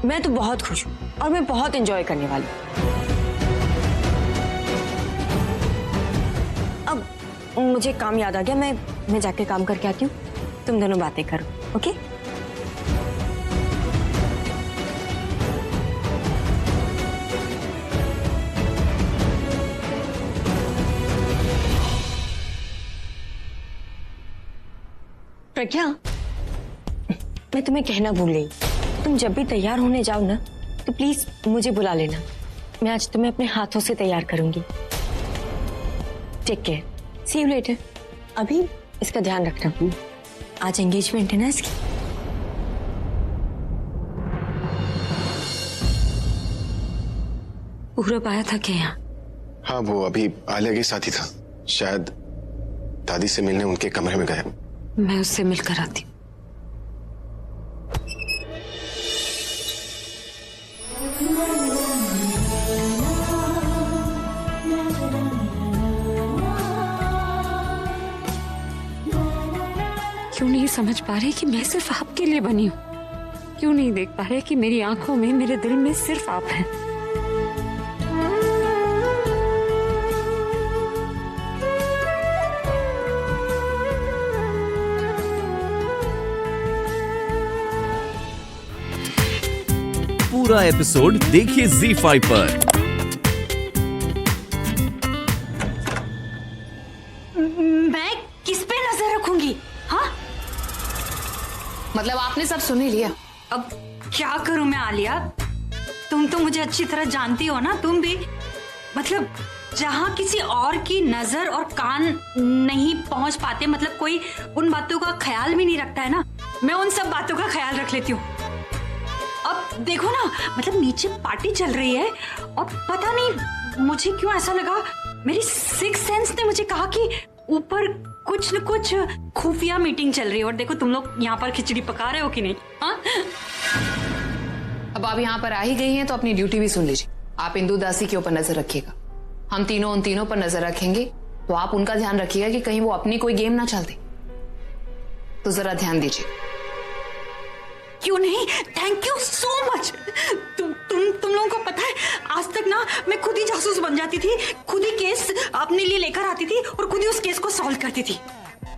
मैं तो बहुत खुश हूँ और मैं बहुत एंजॉय करने वाली हूँ। अब मुझे काम याद आ गया, मैं जाके काम करके आती हूँ, तुम दोनों बातें करो, ओके? प्रज्ञा, मैं तुम्हें कहना भूल गई, तुम जब भी तैयार होने जाओ ना तो प्लीज मुझे बुला लेना। मैं आज तुम्हें अपने हाथों से तैयार करूंगी। Take care, see you later. अभी इसका ध्यान रखना, आज एंगेजमेंट है ना इसकी। पूरब आया था क्या यहाँ? हाँ, वो अभी आलिया के साथ ही था, शायद दादी से मिलने उनके कमरे में गया। मैं उससे मिलकर आती हूँ। क्यों नहीं समझ पा रहे कि मैं सिर्फ आपके लिए बनी हूँ? क्यों नहीं देख पा रहे कि मेरी आंखों में, मेरे दिल में सिर्फ आप हैं? पूरा एपिसोड देखिए ZEE5 पर। मैं किस पे नजर रखूंगी? हाँ, मतलब आपने सब सुन ही लिया। अब क्या करूं मैं आलिया? तुम तो मुझे अच्छी तरह जानती हो ना, तुम भी। मतलब जहाँ किसी और की नजर और कान नहीं पहुंच पाते, मतलब कोई उन बातों का ख्याल भी नहीं रखता है ना, मैं उन सब बातों का ख्याल रख लेती हूँ। अब देखो ना, मतलब नीचे पार्टी चल रही है और पता नहीं मुझे क्यों ऐसा लगा, मेरी सिक्स सेंस ने मुझे कहा कि ऊपर कुछ न कुछ खुफिया मीटिंग चल रही है। और देखो तुम लोग यहाँ पर खिचड़ी पका रहे हो कि नहीं? हाँ, अब आप यहाँ पर आ ही गई हैं तो अपनी ड्यूटी भी सुन लीजिए। आप इंदु दासी के ऊपर नजर रखिएगा, हम तीनों उन तीनों पर नजर रखेंगे, तो आप उनका ध्यान रखिएगा कि कहीं वो अपनी कोई गेम ना चलते। तो जरा ध्यान दीजिए। क्यों नहीं, थैंक यू सो मच। तुम लोगों को पता है, आज तक ना मैं खुद ही जासूस बन जाती थी, खुद ही केस अपने लिए लेकर आती थी और खुद ही उस केस को सॉल्व करती थी।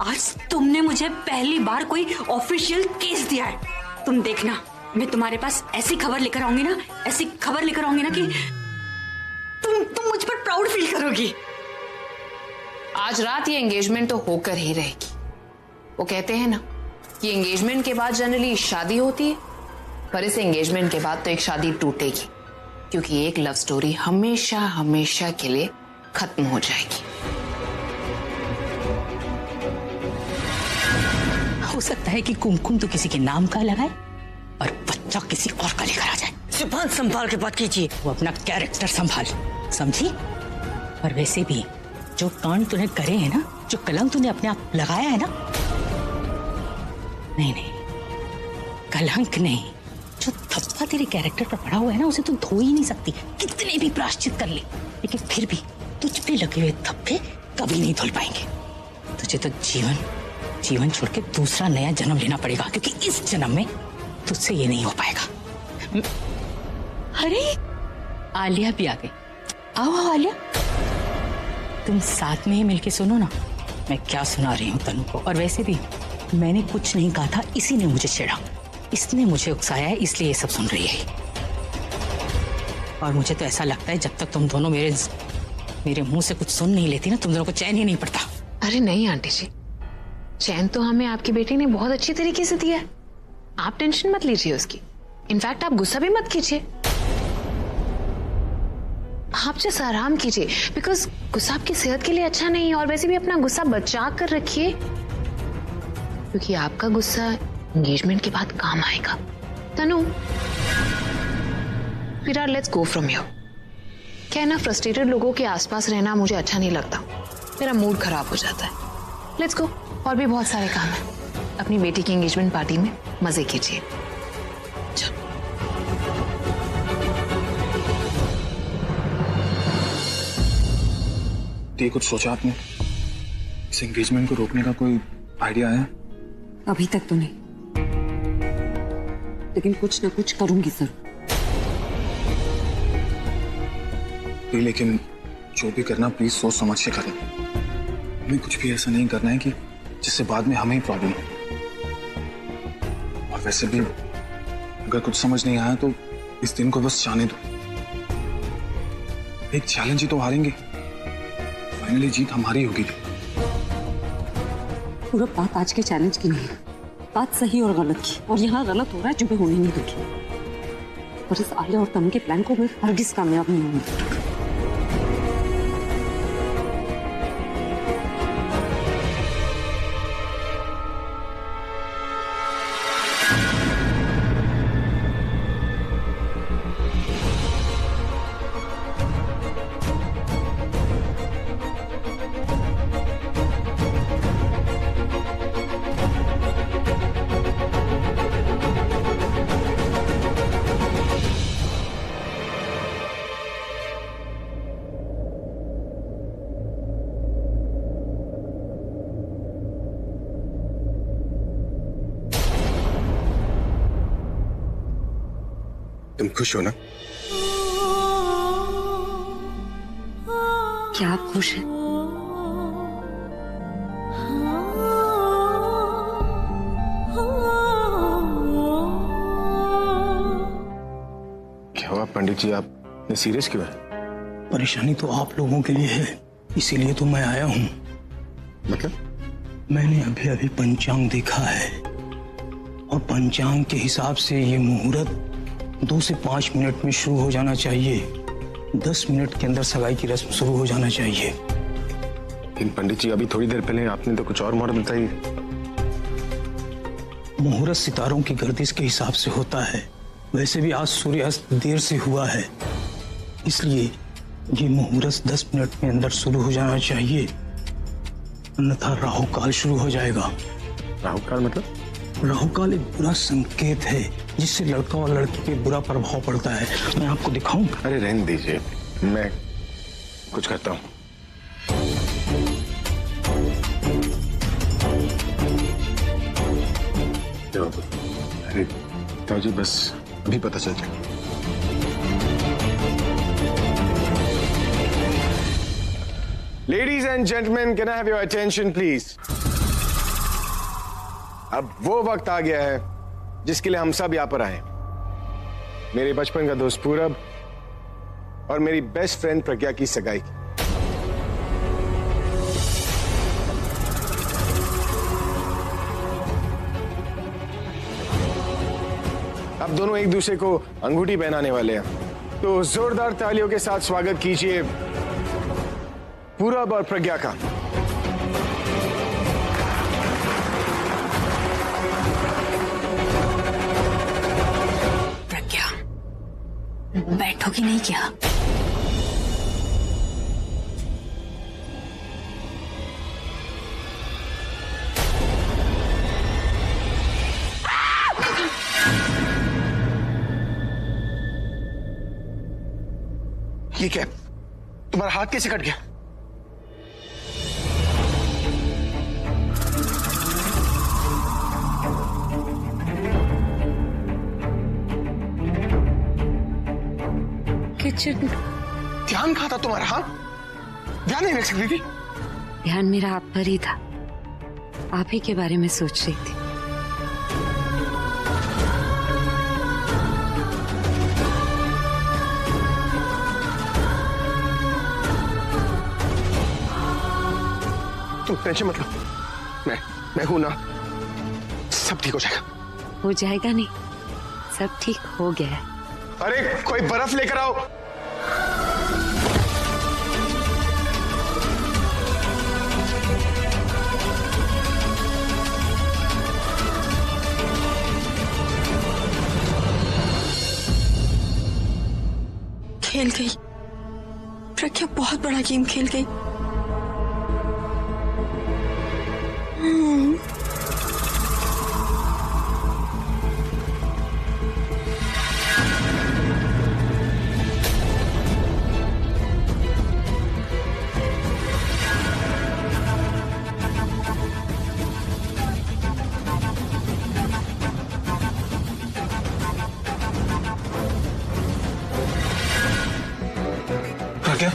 आज तुमने मुझे पहली बार कोई ऑफिशियल केस दिया है। तुम देखना, मैं तुम्हारे पास ऐसी खबर लेकर आऊंगी ना, ऐसी खबर लेकर आऊंगी ना कि तुम मुझ पर प्राउड फील करोगी। आज रात ये एंगेजमेंट तो होकर ही रहेगी। वो कहते हैं ना कि एंगेजमेंट के बाद जनरली शादी होती है, पर इस एंगेजमेंट के बाद तो एक शादी टूटेगी, क्योंकि एक लव स्टोरी हमेशा हमेशा के लिए खत्म हो जाएगी। हो सकता है कि कुमकुम तो किसी के नाम का लगाए और बच्चा किसी और का लेकर आ जाए। जुबान संभाल के बात कीजिए। वो अपना कैरेक्टर संभाल, समझी? और वैसे भी जो कांड तूने करे हैं ना, जो कलंक तूने अपने आप लगाया है ना, नहीं नहीं, कलंक नहीं, जो धब्बा तेरे कैरेक्टर पर पड़ा हुआ है ना, उसे तू धो ही नहीं सकती, कितने भी प्रायश्चित कर ले, लेकिन फिर भी तुझ पे लगे हुए धब्बे कभी नहीं धुल पाएंगे। तुझे तो जीवन छोड़ के दूसरा नया जन्म लेना पड़ेगा, क्योंकि इस जन्म में तुझसे ये नहीं हो पाएगा। अरे आलिया भी आ गई। आओ आओ आलिया, तुम साथ में ही मिलके सुनो ना मैं क्या सुना रही हूँ तनु को। और वैसे भी मैंने कुछ नहीं कहा था, इसी ने मुझे छेड़ा, इसने मुझे उकसाया है, इसलिए ये सब सुन रही है। और मुझे तो ऐसा लगता है जब तक तुम दोनों मेरे मुंह से कुछ सुन नहीं लेती ना, तुम दोनों को चैन ही नहीं पड़ता। अरे नहीं आंटी जी, चैन तो हमें आपकी बेटी ने बहुत अच्छी तरीके से दिया है। आप टेंशन मत लीजिए उसकी। इनफैक्ट आप गुस्सा भी मत कीजिए, आप जैसे आराम कीजिए, बिकॉज गुस्सा आपकी सेहत के लिए अच्छा नहीं है। और वैसे भी अपना गुस्सा बचा कर रखिए, क्योंकि आपका गुस्सा एंगेजमेंट के बाद काम आएगा। तनु, फिर लेट्स गो फ्रॉम हियर। क्या है ना, फ्रस्ट्रेटेड लोगों के आसपास रहना मुझे अच्छा नहीं लगता, मेरा मूड खराब हो जाता है। लेट्स गो, और भी बहुत सारे काम है। अपनी बेटी की एंगेजमेंट पार्टी में मजे कीजिए। कुछ सोचा आपने? इस एंगेजमेंट को रोकने का कोई आइडिया है? अभी तक तो नहीं, लेकिन कुछ ना कुछ करूंगी जरूर। लेकिन जो भी करना प्लीज सोच समझ के करें। हमें कुछ भी ऐसा नहीं करना है कि जिससे बाद में हमें ही प्रॉब्लम हो। और वैसे भी अगर कुछ समझ नहीं आया तो इस दिन को बस जाने दो। एक चैलेंज ही तो हारेंगे, फाइनली जीत हमारी होगी। पूरा बात आज के चैलेंज की नहीं है, बात सही और गलत की, और यहाँ गलत हो रहा है जो मैं होने नहीं दूंगी। और इस आलिया और तनु के प्लान को मैं हरगिज कामयाब नहीं होने दूंगी। तुम खुश हो ना? क्या आप खुश हैं? क्या हुआ पंडित जी, आप इतने सीरियस क्यों हैं? परेशानी तो आप लोगों के लिए है, इसीलिए तो मैं आया हूँ। मतलब? मैंने अभी अभी पंचांग देखा है और पंचांग के हिसाब से ये मुहूर्त 2 से 5 मिनट में शुरू हो जाना चाहिए। 10 मिनट के अंदर सगाई की रस्म शुरू हो जाना चाहिए। लेकिन पंडित जी, अभी थोड़ी देर पहले आपने तो कुछ और मुहूर्त बताई। मुहूर्त सितारों की गर्दिश के हिसाब से होता है। वैसे भी आज सूर्यास्त देर से हुआ है, इसलिए ये मुहूर्त 10 मिनट के अंदर शुरू हो जाना चाहिए, अन्यथा राहु काल शुरू हो जाएगा। राहु काल मतलब? राहु काल एक बुरा संकेत है जिससे लड़का और लड़की पे बुरा प्रभाव पड़ता है। मैं आपको दिखाऊं? अरे रहने दीजिए, मैं कुछ करता हूँ। अरे ताऊ जी, बस अभी पता चल जाए। Ladies and gentlemen, can I have your attention, please? अब वो वक्त आ गया है जिसके लिए हम सब यहां पर आए। मेरे बचपन का दोस्त पूरब और मेरी बेस्ट फ्रेंड प्रज्ञा की सगाई की। अब दोनों एक दूसरे को अंगूठी पहनाने वाले हैं, तो जोरदार तालियों के साथ स्वागत कीजिए पूरब और प्रज्ञा का। प्रज्ञा, बैठोगी नहीं क्या? ये क्या? तुम्हारा हाथ कैसे कट गया? किचन। ध्यान कहाँ था तुम्हारा? हाँ, ध्यान नहीं रख सकती थी? ध्यान मेरा आप पर ही था, आप ही के बारे में सोच रही थी। तुम टेंशन मत लो, मैं हूं ना, सब ठीक हो जाएगा। हो जाएगा नहीं, सब ठीक हो गया है। अरे कोई बर्फ लेकर आओ। खेल गई प्रज्ञा, बहुत बड़ा गेम खेल गई। प्रज्ञा,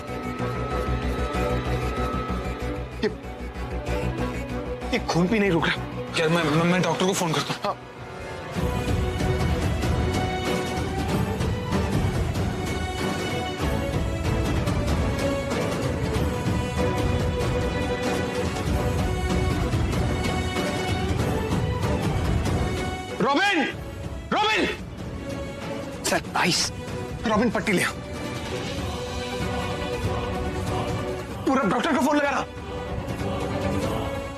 ये खून भी नहीं रुक रहा। यार मैं डॉक्टर को फोन करता हूँ। हाँ। Robin, robin, sir ice, robin पट्टी ले। पूरा डॉक्टर का फोन लगा रहा।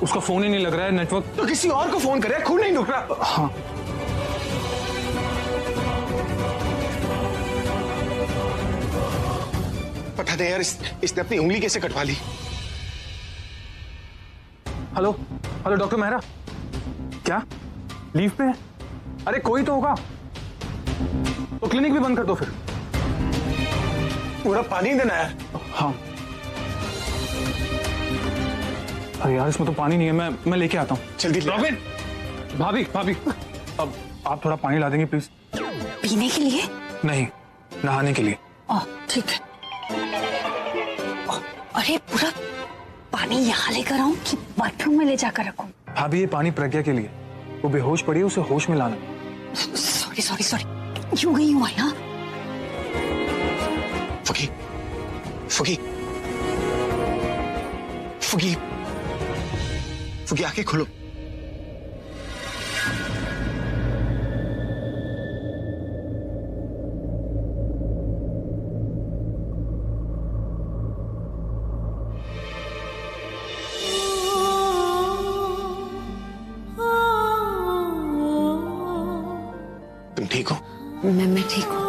उसका फोन ही नहीं लग रहा है, नेटवर्क। तो किसी और को फोन करे, खून नहीं रुक रहा। हाँ, पता नहीं यार, इसने अपनी उंगली कैसे कटवा ली। हेलो हेलो डॉक्टर मेहरा, क्या लीव पे है? अरे कोई तो होगा, तो क्लिनिक भी बंद कर दो फिर। पूरा पानी देना है। हाँ, अरे यार इसमें तो पानी नहीं है, मैं लेके आता हूँ। जल्दी ले। रॉबिन, भाभी भाभी, अब आप थोड़ा पानी ला देंगे प्लीज। पीने के लिए? नहीं, नहाने के लिए। ओह ठीक है। अरे पूरा पानी यहाँ लेकर आऊं कि बाथरूम में ले जाकर रखूं? भाभी ये पानी प्रज्ञा के लिए, वो बेहोश पड़ी है, उसे होश में लाना। सॉरी सॉरी सॉरी, यूं गई हूँ यहाँ। फुगी, फुगी, फुगी, फुगी आंखें खोलो। तुम ठीक हो? मैं ठीक हूँ।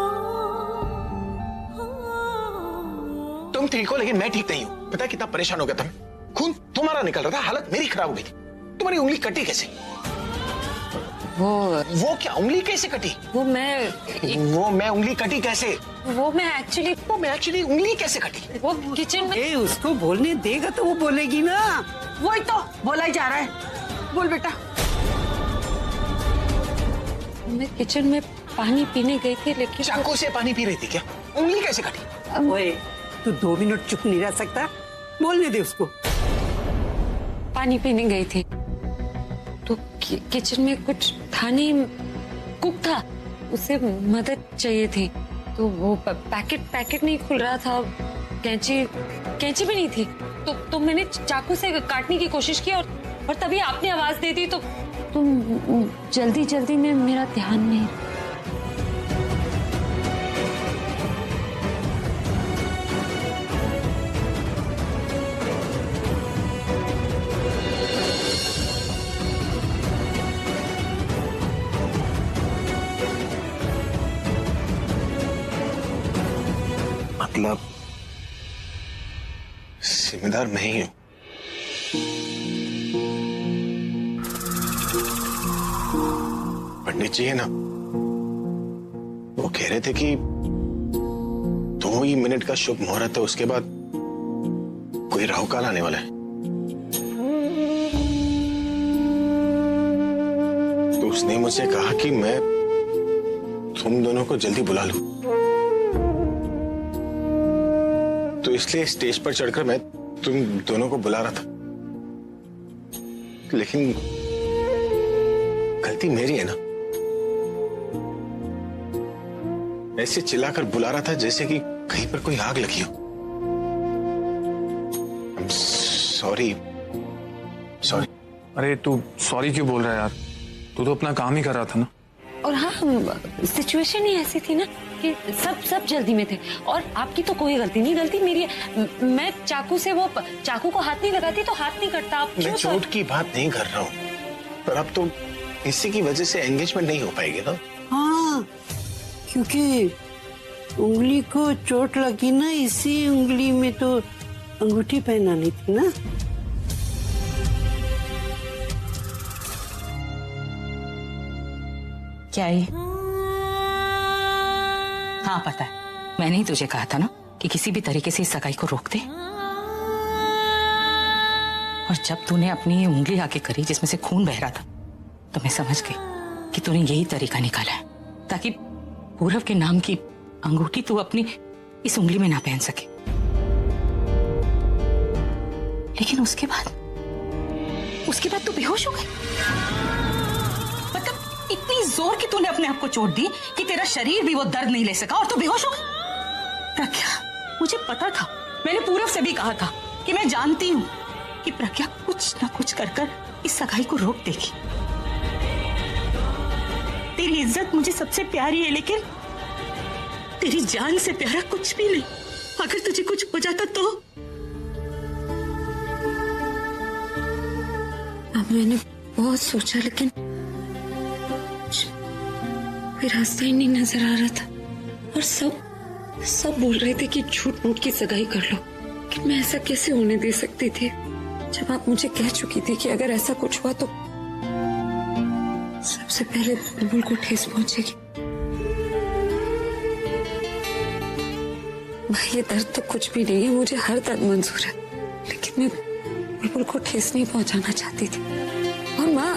तुम ठीक हो, लेकिन मैं ठीक नहीं हूं। पता है कितना परेशान हो गया था मैं? खून तुम्हारा निकल रहा था, हालत मेरी खराब हो गई थी। तुम्हारी उंगली कटी कैसे? वो क्या उंगली कैसे कटी? वो मैं उंगली कटी कैसे? वो मैं एक्चुअली उंगली कैसे कटी? वो किचन में। ए, उसको बोलने देगा तो वो बोलेगी ना। वही तो बोला ही जा रहा है, बोल बेटा। मैं किचन में पानी पीने गई थी, लेकिन चाकू से पानी पी रही थी क्या? उंगली कैसे कटी? ओए, तू 2 मिनट चुप नहीं रह सकता? बोलने दे उसको। पानी पीने गई थी तो किचन में कुछ था नहीं, कुक था, उसे मदद चाहिए थी। तो वो पैकेट नहीं खुल रहा था, कैंची भी नहीं थी। तो मैंने चाकू से काटने की कोशिश की और तभी आपने आवाज दे दी। तो तुम जल्दी में मेरा ध्यान नहीं। मतलब जिम्मेदार मैं ही हूं। पंडित जी है ना, वो कह रहे थे कि 2 ही मिनट का शुभ मुहूर्त है, उसके बाद कोई राहु काल आने वाला है। तो उसने मुझे कहा कि मैं तुम दोनों को जल्दी बुला लूं। तो इसलिए स्टेज पर चढ़कर मैं तुम दोनों को बुला रहा था, लेकिन गलती मेरी है ना। ऐसे चिल्लाकर बुला रहा था जैसे कि कहीं पर कोई आग लगी हो। सॉरी। अरे तू सॉरी क्यों बोल रहा है यार? तू तो अपना काम ही कर रहा था ना। और हाँ, सिचुएशन ही ऐसी थी ना कि सब जल्दी में थे और आपकी तो कोई गलती नहीं। गलती मेरी है। मैं चाकू को हाथ नहीं लगाती तो हाथ नहीं कटता। आप मैं चोट की बात नहीं कर रहा हूँ, पर अब तो इसी की वजह से एंगेजमेंट नहीं हो पाएगी ना। हाँ, क्योंकि उंगली को चोट लगी ना, इसी उंगली में तो अंगूठी पहनानी थी ना। क्या ये? हाँ पता है, मैंने ही तुझे कहा था ना कि किसी भी तरीके से इस सगाई को रोक दे। और जब तूने अपनी उंगली आगे करी जिसमें से खून बह रहा था, तो मैं समझ गई कि तूने यही तरीका निकाला है ताकि पूरब के नाम की अंगूठी तू अपनी इस उंगली में ना पहन सके। लेकिन उसके बाद तू बेहोश हो गई। मतलब इतनी जोर की तूने अपने आप को चोट दी कि तेरा शरीर भी वो दर्द नहीं ले सका और तू बेहोश हो गई। प्रज्ञा, मुझे पता था, मैंने पूरब से भी कहा था कि मैं जानती हूँ कि प्रज्ञा कुछ ना कुछ कर कर इस सगाई को रोक देगी। तेरी इज्जत मुझे सबसे प्यारी है, लेकिन तेरी जान से प्यारा कुछ भी नहीं। अगर तुझे कुछ हो जाता तो। अब मैंने बहुत सोचा, लेकिन कोई रास्ता ही नहीं नजर आ रहा था। और सब बोल रहे थे कि झूठ मूठ की सगाई कर लो, कि मैं ऐसा कैसे होने दे सकती थी, जब आप मुझे कह चुकी थी कि अगर ऐसा कुछ हुआ तो सबसे पहले बुलबुल को ठेस पहुंचेगी। भाई, ये दर्द तो कुछ भी नहीं है, मुझे हर दर्द मंजूर है, लेकिन मैं बुलबुल को ठेस नहीं पहुंचाना चाहती थी। और माँ,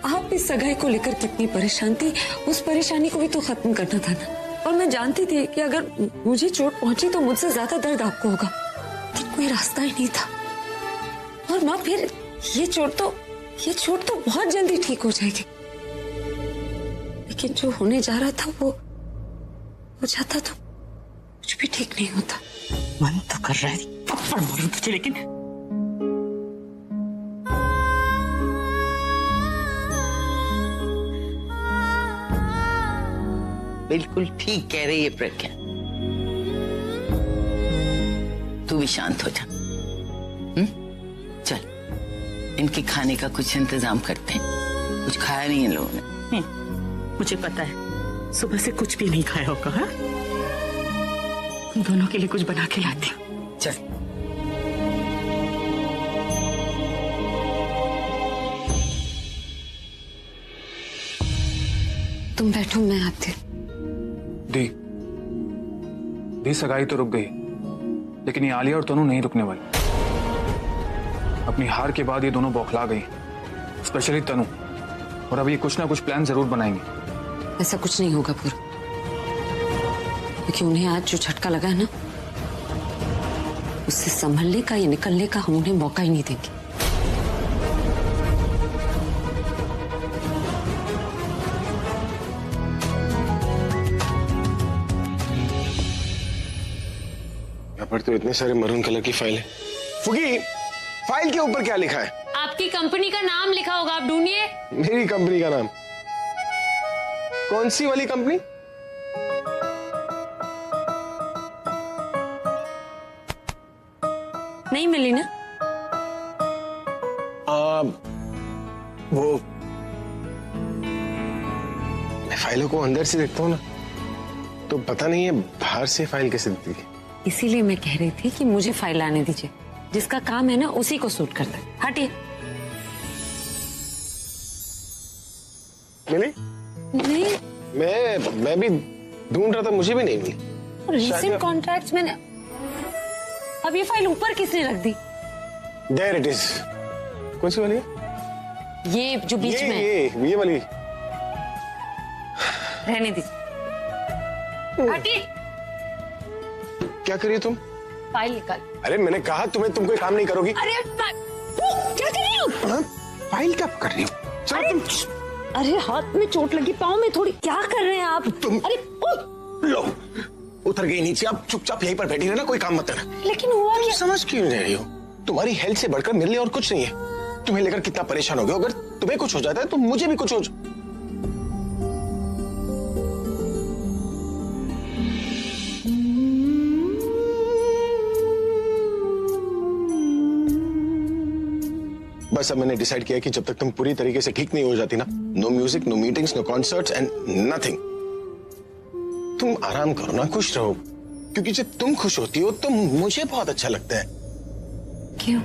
आप इस सगाई को लेकर कितनी परेशान थी, उस परेशानी को भी तो खत्म करना था ना। और मैं जानती थी कि अगर मुझे चोट पहुंची तो मुझसे ज्यादा दर्द आपको होगा, लेकिन कोई रास्ता ही नहीं था। और माँ, फिर ये चोट तो बहुत जल्दी ठीक हो जाएगी, लेकिन जो होने जा रहा था वो हो जाता तो कुछ भी ठीक नहीं होता। मन तो कर रहा है थप्पड़ मारूं तुझे, लेकिन बिल्कुल ठीक कह रही है प्रज्ञा। तू भी शांत हो जा। चल, इनके खाने का कुछ इंतजाम करते हैं। कुछ खाया नहीं इन लोगों ने। मुझे पता है सुबह से कुछ भी नहीं खाया होगा। हाँ, हम दोनों के लिए कुछ बना के लाती हूँ। चल। तुम बैठो, मैं आती हूँ। दी सगाई तो रुक गई, लेकिन ये आलिया और तनु नहीं रुकने वाली। अपनी हार के बाद ये दोनों बौखला गई, स्पेशली तनु। और अब ये कुछ ना कुछ प्लान जरूर बनाएंगे। ऐसा कुछ नहीं होगा पूरा, क्योंकि उन्हें आज जो झटका लगा है ना, उससे संभलने का या निकलने का हम उन्हें मौका ही नहीं देंगे। यहाँ पर तो इतने सारे मरून कलर की फाइल है। फुगी, फाइल के ऊपर क्या लिखा है? आपकी कंपनी का नाम लिखा होगा, आप ढूंढिए। मेरी कंपनी का नाम? कौन सी वाली कंपनी? नहीं मिली ना? वो मैं फाइलों को अंदर से देखता हूँ ना, तो पता नहीं है बाहर से फाइल कैसे दिखती है। इसीलिए मैं कह रही थी कि मुझे फाइल लाने दीजिए, जिसका काम है ना उसी को सूट करता है। हटिए। मिली? नहीं, मैं भी ढूंढ रहा था, मुझे भी नहीं मिली। रीसेंट कॉन्ट्रैक्ट्स मैंने। अब ये फाइल ऊपर किसने रख दी? There it is। कौन सी वाली है? ये जो बीच में है। ये वाली। रहने दीजिए। हटिए। क्या कर रही हो तुम? फाइल निकाल। अरे मैंने कहा तुम कोई काम नहीं करोगी। अरे क्या कर रही हो? हाँ? फाइल क्या कर रही हो? चलो तुम। अरे हाथ में चोट लगी, पाँव में थोड़ी। क्या कर रहे हैं आप? तुम। अरे लो, उतर गई नीचे, अब चुपचाप यहीं पर बैठी रहना, कोई काम मत करना। लेकिन हुआ क्या? समझ क्यों नहीं रही हो? तुम्हारी हेल्थ से बढ़कर मेरे लिए और कुछ नहीं है। तुम्हें लेकर कितना परेशान हो गए। अगर तुम्हें कुछ हो जाता है तो मुझे भी कुछ हो बस अब मैंने डिसाइड किया कि जब तक तुम पूरी तरीके से ठीक नहीं हो जाती ना, no music, no meetings, no concerts and nothing. तुम आराम करो ना, खुश रहो, क्योंकि जब तुम खुश होती हो तो मुझे बहुत अच्छा लगता है। क्यों?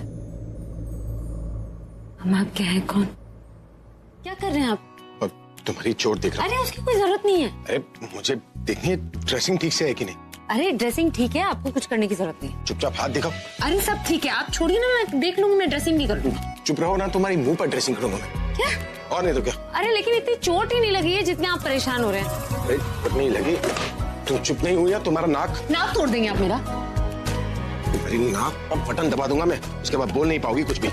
हम आपके हैं कौन? क्या कर रहे हैं आप? और तुम्हारी चोट देख रहा हूं। अरे उसकी कोई जरूरत नहीं है। अरे मुझे देखनी है ड्रेसिंग ठीक से है कि नहीं। अरे ड्रेसिंग ठीक है, आपको कुछ करने की जरूरत नहीं है। चुपचाप हाथ दिखाओ। अरे सब ठीक है, आप छोड़िए ना, मैं देख लूंगी, मैं ड्रेसिंग नहीं कर लूंगी। चुप रहो ना, तुम्हारी मुंह पर ड्रेसिंग करूंगा मैं। क्या? और नहीं तो क्या। अरे लेकिन इतनी चोट ही नहीं लगी है जितने आप परेशान हो रहे हैं। अरे चोट नहीं लगी, तुम चुप नहीं हुई या तुम्हारा नाक तोड़ देंगे आप मेरा। मेरी नाक का बटन दबा दूंगा मैं, उसके बाद बोल नहीं पाओगी कुछ भी।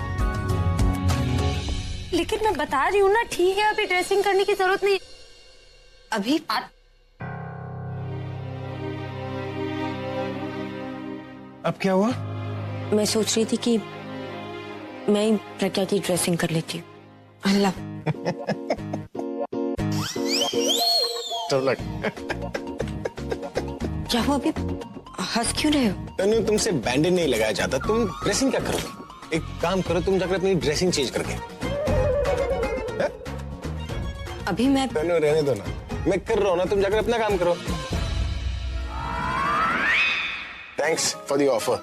लेकिन मैं बता रही हूँ ना, ठीक है अभी ड्रेसिंग करने की जरूरत नहीं। अभी अब क्या हुआ? मैं सोच रही थी कि मैं ही प्रज्ञा की ड्रेसिंग कर लेती हूँ। अल्लाह क्या हुआ? अभी हंस क्यों रहे हो? तनु, तुमसे बैंडेज नहीं लगाया जाता, तुम ड्रेसिंग क्या करोगे? एक काम करो, तुम जाकर अपनी ड्रेसिंग चेंज करके। अभी मैं तनु रहने दो ना, मैं कर रहा हूँ ना, तुम जाकर अपना काम करो। Thanks for the offer.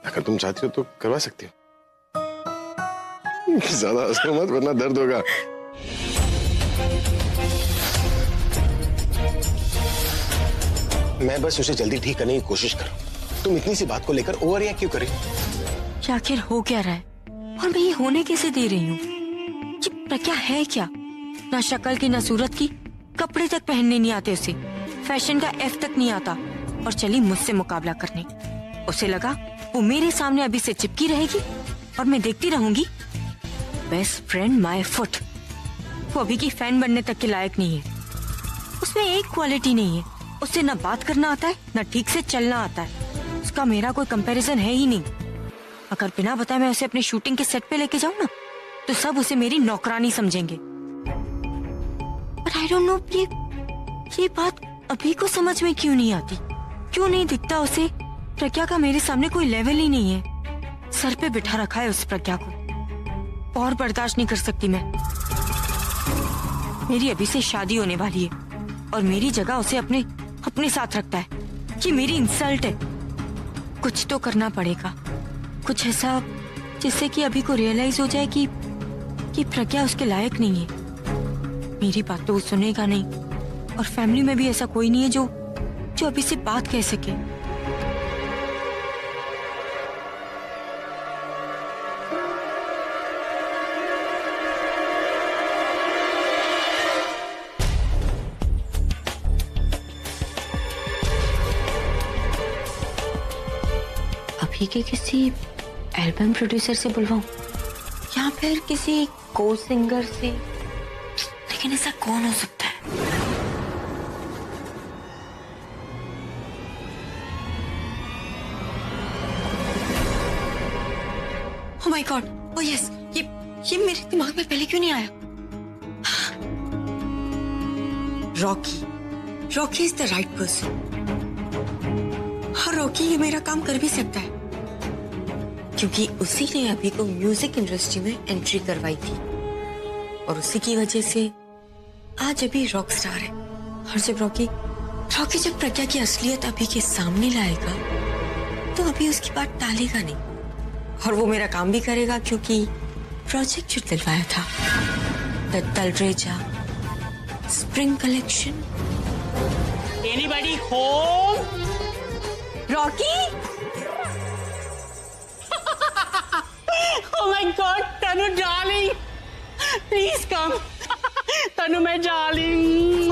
अगर तुम चाहती हो तो करवा सकती हो। ज्यादा हंसो मत वरना दर्द होगा। मैं बस उसे जल्दी ठीक करने की कोशिश कर रहा हूं। तुम इतनी सी बात को लेकर ओवर रिएक्ट क्यों करे? क्या आखिर हो क्या रहा है और मैं ये होने कैसे दे रही हूँ? ये प्रज्ञा है क्या? ना शक्ल की ना सूरत की, कपड़े तक पहनने नहीं आते उसे, फैशन का एफ तक नहीं आता, और चली मुझसे मुकाबला करने। उसे लगा वो मेरे सामने अभी से चिपकी रहेगी और मैं देखती रहूंगी। Best friend my foot. वो अभी की फैन बनने तक के लायक नहीं है। उसमें एक क्वालिटी नहीं है, उससे ना बात करना आता है ना ठीक से चलना आता है। उसका मेरा कोई कंपैरिजन है ही नहीं। अगर बिना बताए मैं उसे अपने शूटिंग के सेट पे लेके जाऊं ना, तो सब उसे मेरी नौकरानी समझेंगे। बट आई डोंट नो ये बात अभी को समझ में क्यों नहीं आती। क्यों नहीं दिखता उसे प्रज्ञा का मेरे सामने कोई लेवल ही नहीं है। सर पे बिठा रखा है उस प्रज्ञा को, और बर्दाश्त नहीं कर सकती मैं। मेरी अभी से शादी होने वाली है और मेरी जगह उसे अपने साथ रखता है। ये मेरी इंसल्ट है। कुछ तो करना पड़ेगा, कुछ ऐसा जिससे कि अभी को रियलाइज हो जाए कि प्रज्ञा उसके लायक नहीं है। मेरी बात तो वो सुनेगा नहीं, और फैमिली में भी ऐसा कोई नहीं है जो अभी से बात कह सके। अभी के किसी एल्बम प्रोड्यूसर से बुलवाऊं या फिर किसी को सिंगर से, लेकिन ऐसा कौन हो सकता है? Oh my God, oh yes, ये मेरे दिमाग में पहले क्यों नहीं आया? Rocky is the right person. हाँ, रॉकी ये मेरा काम कर भी सकता है, क्योंकि उसी ने अभी को म्यूजिक इंडस्ट्री में एंट्री करवाई थी, और उसी की वजह से आज अभी रॉक स्टार है। और जब रॉकी जब प्रज्ञा की असलियत अभी के सामने लाएगा, तो अभी उसकी बात टालेगा नहीं, और वो मेरा काम भी करेगा, क्योंकि प्रोजेक्ट जो दिलवाया था, the Talreja spring collection. Anybody home? Rocky! Oh my God, Tanu darling, please come. Tanu my darling.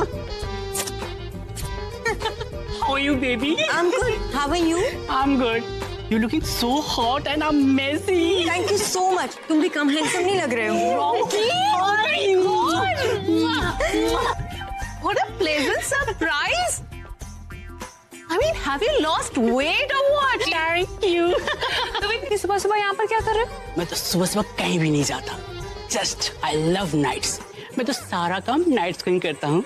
How are you, baby? I'm good. How are you? I'm good. You're looking so hot and amazing. Thank you so much. तुम भी कम handsome नहीं लग रहे हो। Rocky, oh my God. What a pleasant surprise. I mean, have you lost weight or what? Thank you. तुम इतनी सुबह सुबह यहाँ पर क्या कर रहे हो? मैं तो सुबह सुबह कहीं भी नहीं जाता। Just I love nights. मैं तो सारा काम नाइट्स को ही करता हूँ।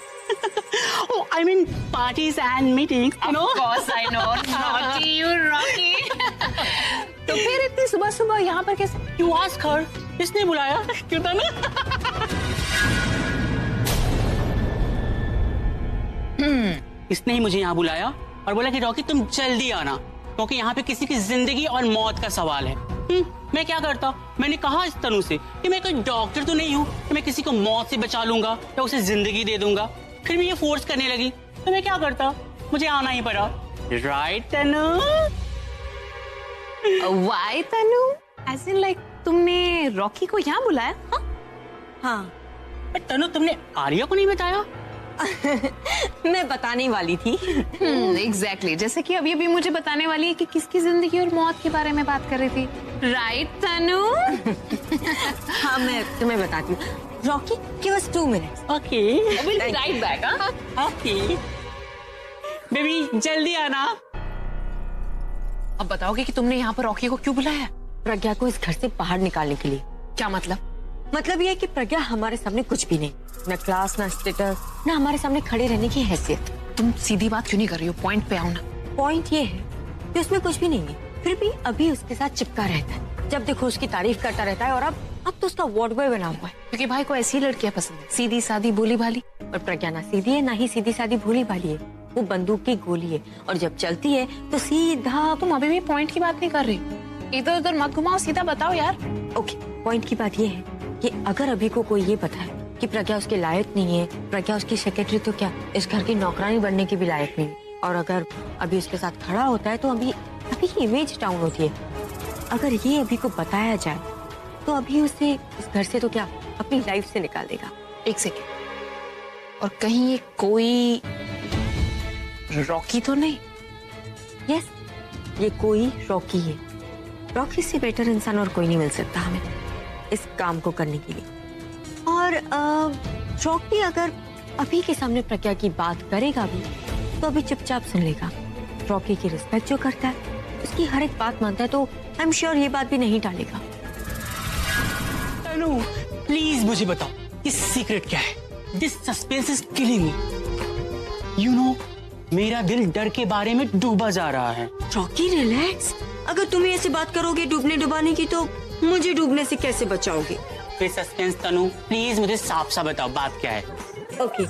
Oh, I mean parties and meetings. You know? Of course, I know. Rocky, you Rocky. तो फिर इतनी सुबह सुबह यहाँ पर कैसे? You ask her. किसने बुलाया? क्यों था ना? इसने ही मुझे यहाँ बुलाया और बोला कि रॉकी तुम जल्दी आना, क्योंकि यहाँ पे किसी की जिंदगी और मौत का सवाल है। मैं क्या करता? मैंने कहा इस तनु से कि मैं कोई डॉक्टर तो नहीं हूँ कि मैं किसी को मौत से बचा लूंगा या उसे जिंदगी दे दूंगा। फिर भी ये फोर्स करने लगी, तो मैं क्या करता? मुझे आना ही पड़ा। Right Tanu? Why Tanu? As in like तुमने रॉकी को यहाँ बुलाया? हाँ। तनु तुमने आर्या को नहीं बताया? मैं बताने वाली थी। एग्जैक्टली जैसे कि अभी अभी मुझे बताने वाली है कि किसकी जिंदगी और मौत के बारे में बात कर रही थी। राइट तनु? हाँ मैं तुम्हें बताती हूँ। Rocky give us 2 minutes। Okay right back. Okay baby जल्दी आना। अब बताओगे कि तुमने यहाँ पर रॉकी को क्यों बुलाया? प्रज्ञा को इस घर से बाहर निकालने के लिए। क्या मतलब? मतलब ये है कि प्रज्ञा हमारे सामने कुछ भी नहीं, ना क्लास, ना स्टेटस, ना हमारे सामने खड़े रहने की हैसियत। तुम सीधी बात क्यों नहीं कर रही हो? पॉइंट पे आओ ना। पॉइंट ये है कि उसमें कुछ भी नहीं है, फिर भी अभी उसके साथ चिपका रहता है। जब देखो उसकी तारीफ करता रहता है और अब तो उसका वॉर्ड बॉय बना हुआ है। क्योंकि भाई को ऐसी लड़कियां पसंद है, सीधी सादी भोली भाली। और प्रज्ञा ना सीधी है ना ही सीधी सादी भोली भाली है, वो बंदूक की गोली है और जब चलती है तो सीधा। तुम अभी भी पॉइंट की बात नहीं कर रही। इधर उधर मत घुमाओ, सीधा बताओ यार। ओके, पॉइंट की बात ये है कि अगर अभी को कोई ये बताए कि प्रज्ञा उसके लायक नहीं है, प्रज्ञा उसकी सेक्रेटरी तो क्या इस घर की नौकरानी बनने की भी लायक नहीं, और अगर अभी उसके साथ खड़ा होता है तो अभी की इमेज डाउन होती है। अगर ये अभी को बताया जाए तो अभी उसे इस घर से तो क्या अपनी लाइफ से निकाल देगा। एक सेकेंड, और कहीं ये कोई रॉकी तो नहीं? यस, ये कोई रॉकी है। रॉकी से बेटर इंसान और कोई नहीं मिल सकता हमें इस काम को करने के लिए। और रॉकी अगर अभी के सामने प्रज्ञा की बात करेगा भी तो अभी चुपचाप सुन लेगा। रॉकी की रिस्पेक्ट जो करता है, उसकी हर एक बात मानता है, तो आई एम श्योर ये बात भी नहीं टालेगा। तनु प्लीज मुझे बताओ ये सीक्रेट क्या है? This suspense is killing me. You know मेरा दिल डर के बारे में डूबा जा रहा है। रॉकी रिलैक्स, अगर तुम्हें ऐसी बात करोगे डूबने डुबाने की तो मुझे डूबने से कैसे बचाओगे? फिर सस्पेंस तनु प्लीज मुझे साफ सा बताओ बात क्या है? ओके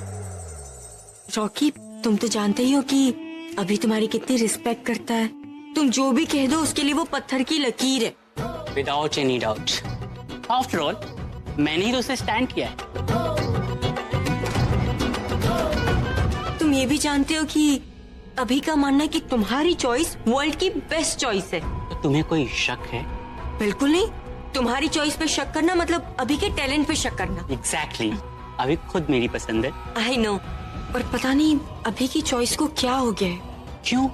रॉकी, तुम तो जानते ही हो कि अभी तुम्हारी कितनी रिस्पेक्ट करता है। तुम जो भी कह दो उसके लिए वो पत्थर की लकीर है। Without any doubt. After all मैंने ही तो उसे स्टैंड किया है। तुम ये भी जानते हो कि अभी का मानना है कि तुम्हारी चॉइस वर्ल्ड की बेस्ट चॉइस है। तो तुम्हें कोई शक है? बिल्कुल नहीं, तुम्हारी चॉइस पे शक करना मतलब अभी के टैलेंट पे शक करना। एग्जैक्टली अभी खुद मेरी पसंद है। आई नो, पर पता नहीं अभी की चॉइस को क्या हो गया है। क्यों,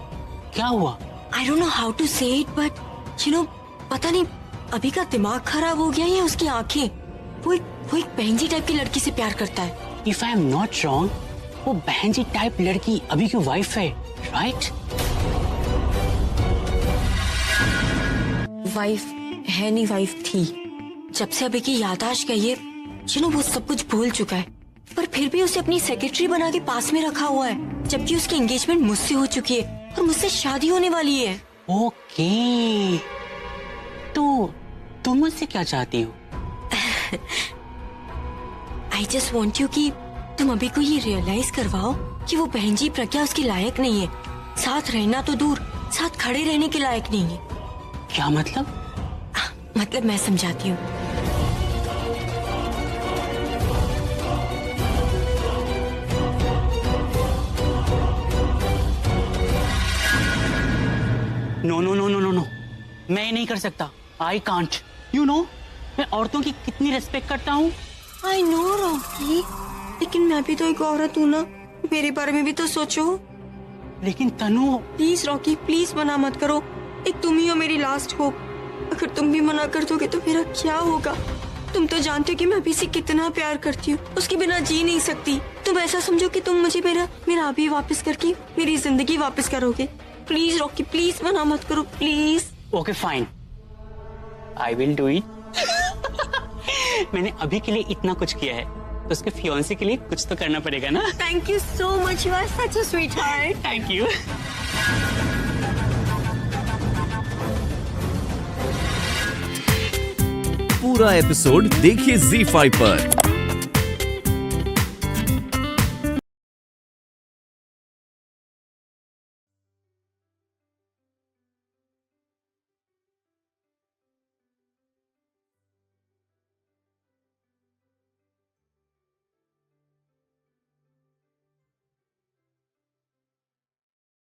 क्या हुआ? I don't know how to say it, but you know पता नहीं अभी का दिमाग खराब हो गया या उसकी आंखें। वो एक बहनजी टाइप की लड़की से प्यार करता है। If I am not wrong, वो बहनजी टाइप लड़की अभी की वाइफ है, राइट? वाइफ है नहीं, वाइफ थी। जब से अभी की याददाश्त गई है, यू नो वो सब कुछ भूल चुका है, पर फिर भी उसे अपनी सेक्रेटरी बना के पास में रखा हुआ है, जबकि उसकी एंगेजमेंट मुझसे हो चुकी है और मुझसे शादी होने वाली है। ओके, तो तुम मुझसे क्या चाहती हो? आई जस्ट वॉन्ट यू कि तुम अभी को ये रियलाइज करवाओ कि वो बहन जी प्रज्ञा उसके लायक नहीं है। साथ रहना तो दूर, साथ खड़े रहने के लायक नहीं है। क्या मतलब? मतलब मैं समझाती हूँ। No no no no no no, मैं ये नहीं कर सकता। I can't. यू नो मैं औरतों की कितनी रिस्पेक्ट करता हूँ। आई नो रॉकी, लेकिन मैं भी तो एक औरत हूँ ना, मेरे बारे में भी तो सोचो। लेकिन तनु प्लीज रॉकी, प्लीज मना मत करो। एक तुम ही हो मेरी लास्ट होप। अगर तुम भी मना कर दोगे तो मेरा क्या होगा? तुम तो जानते हो कि मैं अभी से कितना प्यार करती हूँ, उसके बिना जी नहीं सकती। तुम ऐसा समझो कि तुम मुझे मेरा अभी वापस करके मेरी जिंदगी वापस करोगे। प्लीज रॉकी, प्लीज मना मत करो, please. Okay fine, I will do it. मैंने अभी के लिए इतना कुछ किया है तो उसके फियांसे के लिए कुछ तो करना पड़ेगा ना। Thank you so much, you are such a sweetheart. Thank you. पूरा एपिसोड देखिए ZEE5 पर।